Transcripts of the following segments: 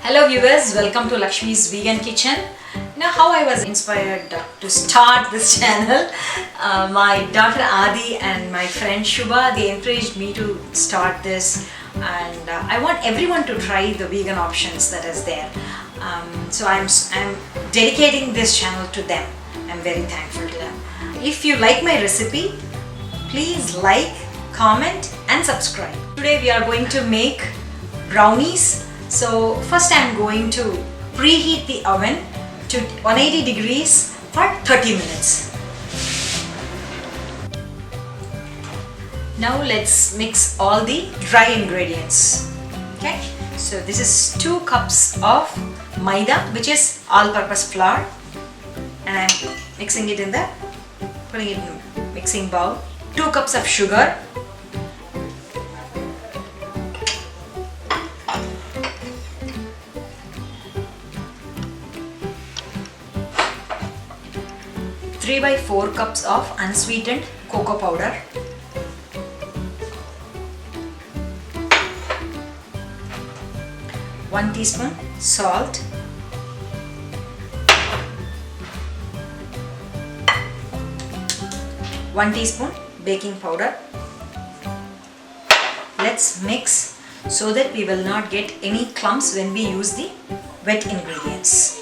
Hello viewers, welcome to Lakshmi's Vegan Kitchen. Now how I was inspired to start this channel. My daughter Adi and my friend Shubha, they encouraged me to start this, and I want everyone to try the vegan options that is there. So I'm dedicating this channel to them. I'm very thankful to them. If you like my recipe, please like, comment and subscribe. Today we are going to make brownies. So first I'm going to preheat the oven to 180 degrees for 30 minutes. Now let's mix all the dry ingredients. Okay, so this is 2 cups of maida, which is all-purpose flour, and I'm putting it in the mixing bowl. 2 cups of sugar, 3/4 cups of unsweetened cocoa powder, 1 teaspoon salt, 1 teaspoon baking powder. Let's mix so that we will not get any clumps when we use the wet ingredients.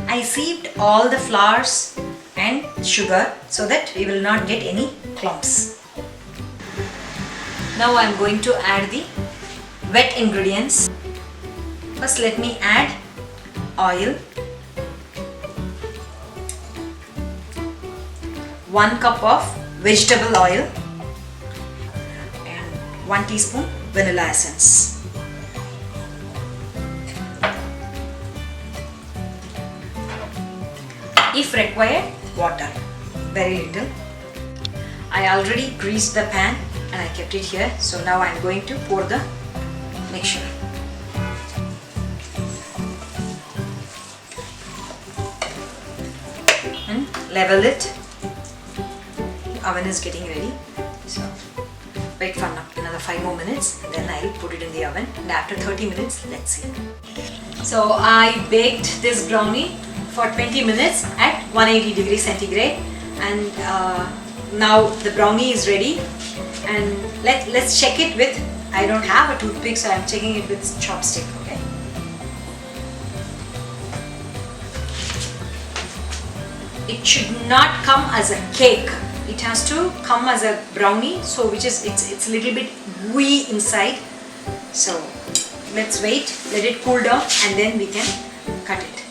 I sieved all the flours and sugar so that we will not get any clumps. Now I am going to add the wet ingredients. First let me add oil, 1 cup of vegetable oil and 1 teaspoon vanilla essence. If required, water, very little. I already greased the pan and I kept it here, so now I am going to pour the mixture. And level it. The oven is getting ready, so wait for another 5 more minutes, then I will put it in the oven, and after 30 minutes, let's see. So I baked this brownie for 20 minutes at 180 degrees centigrade, and now the brownie is ready, and let's check it with, I don't have a toothpick, so I'm checking it with chopstick. Okay, it should not come as a cake, it has to come as a brownie, so which is it's a little bit gooey inside. So let's wait, let it cool down, and then we can cut it.